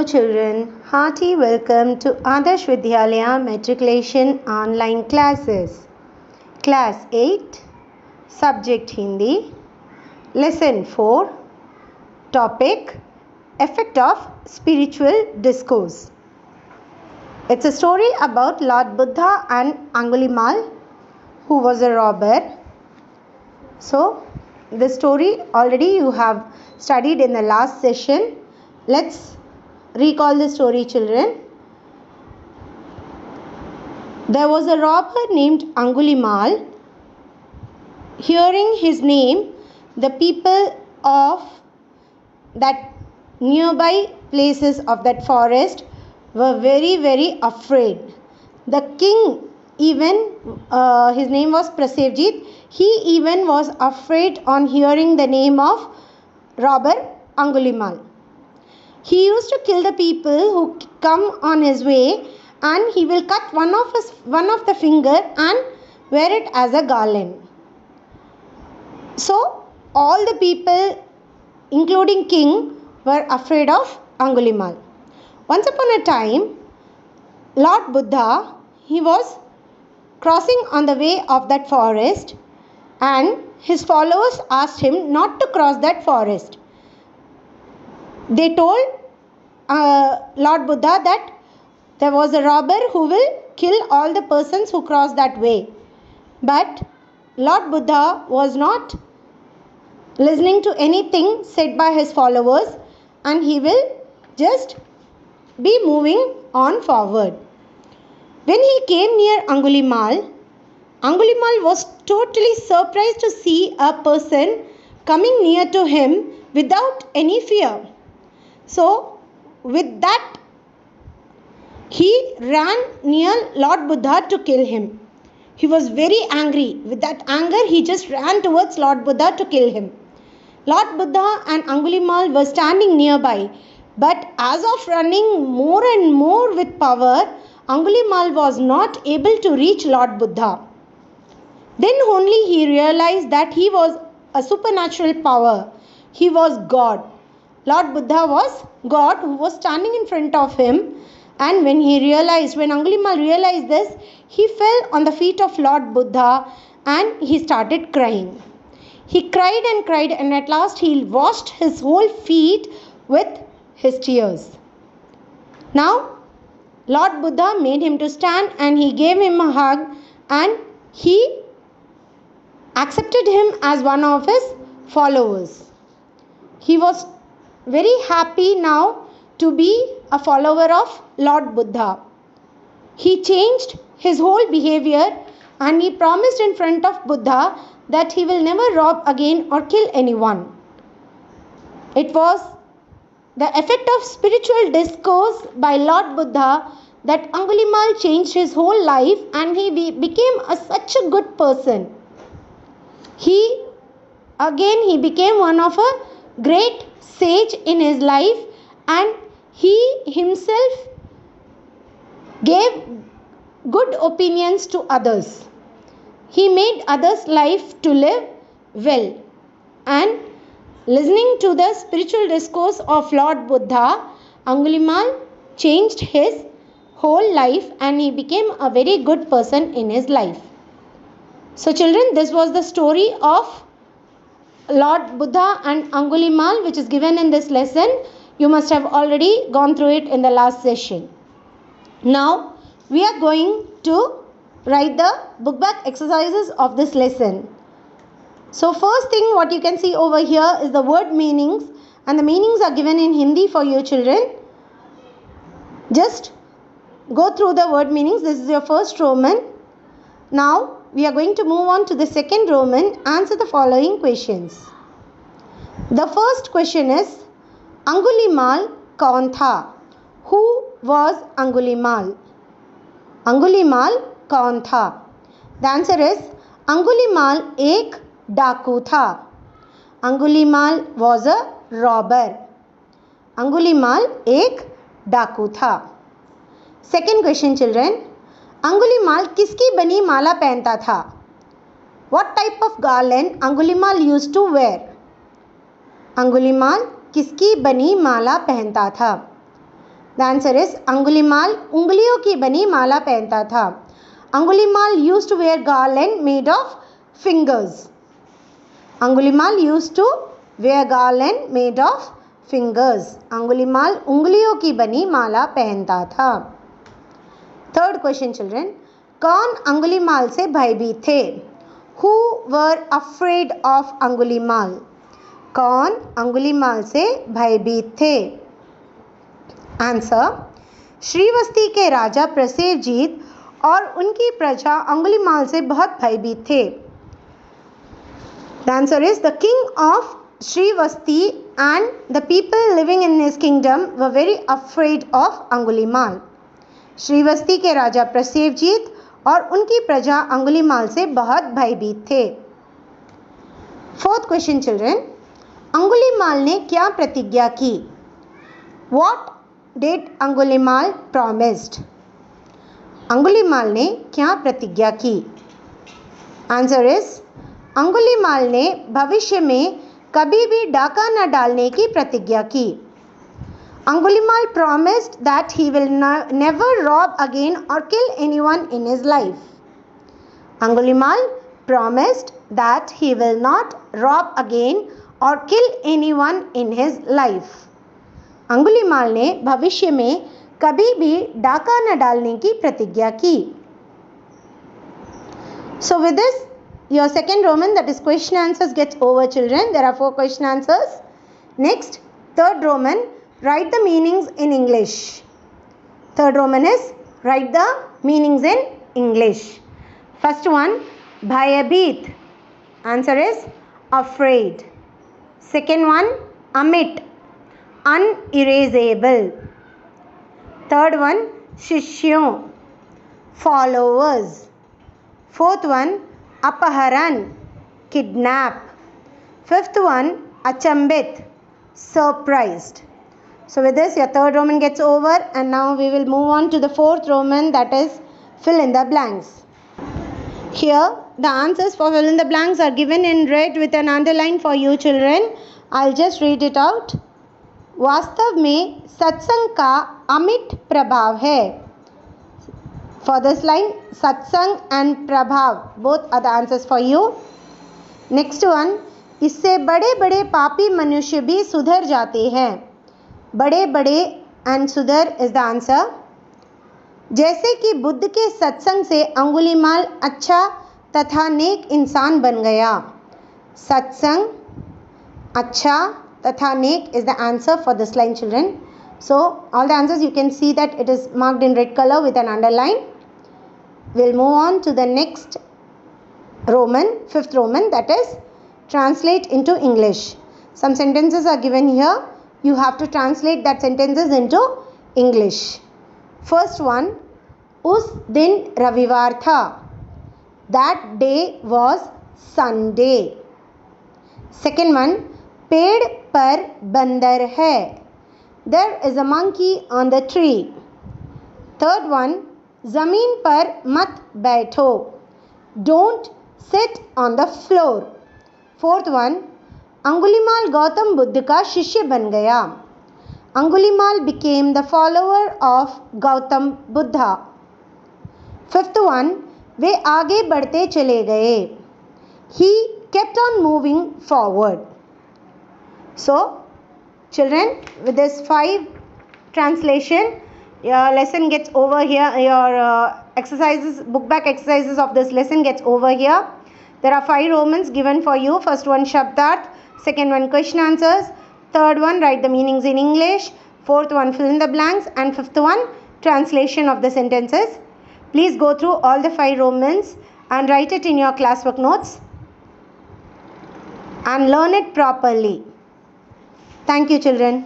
children, hearty welcome to Adarsh Vidyalaya Matriculation online classes. Class 8, Subject Hindi, Lesson 4, Topic Effect of Spiritual Discourse. It's a story about Lord Buddha and Angulimal, who was a robber. So, the story already you have studied in the last session. Let's recall the story, children. There was a robber named Angulimal. Hearing his name, the people of that nearby places of that forest were very, very afraid. The king even, his name was Prasevjit, he even was afraid on hearing the name of robber Angulimal. He used to kill the people who come on his way, and he will cut one of the finger and wear it as a garland. So all the people, including king, were afraid of Angulimal. Once upon a time, Lord Buddha, he was crossing on the way of that forest, and his followers asked him not to cross that forest. They told Lord Buddha that there was a robber who will kill all the persons who cross that way. But Lord Buddha was not listening to anything said by his followers, and he will just be moving on forward. When he came near Angulimal, Angulimal was totally surprised to see a person coming near to him without any fear. So, with that, he ran near Lord Buddha to kill him. He was very angry. With that anger, he just ran towards Lord Buddha to kill him. Lord Buddha and Angulimal were standing nearby. But as of running more and more with power, Angulimal was not able to reach Lord Buddha. Then only he realized that he was a supernatural power. He was God. Lord Buddha was God who was standing in front of him. And when Angulimal realized this, he fell on the feet of Lord Buddha and he started crying. He cried and cried, and at last he washed his whole feet with his tears. Now, Lord Buddha made him to stand and he gave him a hug, and he accepted him as one of his followers. He was very happy now to be a follower of Lord Buddha. He changed his whole behavior and he promised in front of Buddha that he will never rob again or kill anyone. It was the effect of spiritual discourse by Lord Buddha that Angulimal changed his whole life and he became such a good person. He became one of a great sage in his life, and he himself gave good opinions to others. He made others' life to live well. And listening to the spiritual discourse of Lord Buddha, Angulimal changed his whole life and he became a very good person in his life. So children, this was the story of Lord Buddha and Angulimal, which is given in this lesson. You must have already gone through it in the last session. Now, we are going to write the book back exercises of this lesson. So, first thing what you can see over here is the word meanings, and the meanings are given in Hindi for you children. Just go through the word meanings. This is your first Roman. Now, we are going to move on to the second Roman. Answer the following questions. The first question is, Angulimal kaun tha? Who was Angulimal? Angulimal kaun tha? The answer is, Angulimal ek डाकू था. Angulimal was a robber. Angulimal एक डाकू था. Second question children. Angulimal किसकी बनी माला पहनता था? What type of garland Angulimal used to wear? Angulimal किसकी बनी माला पहनता था? The answer is Angulimal उंगलियों की बनी माला पहनता था. Angulimal used to wear garland made of fingers. Angulimal used to wear garland made of fingers. Angulimal उंगलियों की बनी माला पहनता था. Third question children. कौन अंगुलीमाल से भयभीत थे? Who were afraid of Angulimal? कौन अंगुलीमाल से भयभीत थे? आंसर, श्रीवस्ती के राजा प्रसेवजीत और उनकी प्रजा अंगुलीमाल से बहुत भयभीत थे. The answer is the king of Srivasti and the people living in his kingdom were very afraid of Angulimal. Shravasti के राजा प्रसेवजीत और उनकी प्रजा अंगुलीमाल से बहुत भयभीत थे. Fourth question children. अंगुलीमाल ने क्या प्रतिज्ञा की? What did Angulimal promised? Angulimal ने क्या प्रतिज्ञा की? आंसर इज अंगुलीमाल ने भविष्य में कभी भी डाका न डालने की प्रतिज्ञा की. Angulimal promised that he will never rob again or kill anyone in his life. Angulimal promised that he will not rob again or kill anyone in his life. Angulimal ने भविष्य में कभी भी डाका न डालने की प्रतिज्ञा की. So with this, your second Roman, that is question answers, gets over children. There are 4 question answers. Next, third Roman, write the meanings in English. Third Roman is write the meanings in English. First one, Bhayabheet. Answer is afraid. Second one, Amit. Unerasable. Third one, Shishyon. Followers. Fourth one, Apaharan. Kidnap. Fifth one, Achambit. Surprised. So with this, your third Roman gets over, and now we will move on to the fourth Roman, that is fill in the blanks. Here the answers for fill in the blanks are given in red with an underline for you children. I'll just read it out. वास्तव में सत्संग का अमिट प्रभाव है. For this line, satsang and prabhav, both are the answers for you. Next one, इससे बड़े बड़े पापी मनुष्य भी सुधर जाते हैं. बड़े बड़े and सुधर is the answer. जैसे कि बुद्ध के सत्संग से अंगुलीमाल अच्छा तथा नेक इंसान बन गया. सत्संग, अच्छा तथा नेक is the answer for this line children. So all the answers you can see that it is marked in red color with an underline. We'll move on to the next Roman, fifth Roman, that is translate into English. Some sentences are given here. You have to translate that sentences into English. First one, उस दिन रविवार था. That day was Sunday. Second one, पेड़ पर बंदर है. There is a monkey on the tree. Third one, जमीन पर मत बैठो. Don't sit on the floor. Fourth one, Angulimal Gautam Buddha का शिष्य बन गया. Angulimal became the follower of Gautam Buddha. Fifth one, वे आगे बढ़ते चले गए. He kept on moving forward. So, children, with this 5 translation, your lesson gets over here. Your exercises, book back exercises of this lesson gets over here. There are 5 Romans given for you. First one, Shabdat. Second one, question answers. Third one, write the meanings in English. Fourth one, fill in the blanks. And fifth one, translation of the sentences. Please go through all the 5 Romans and write it in your classwork notes and learn it properly. Thank you, children.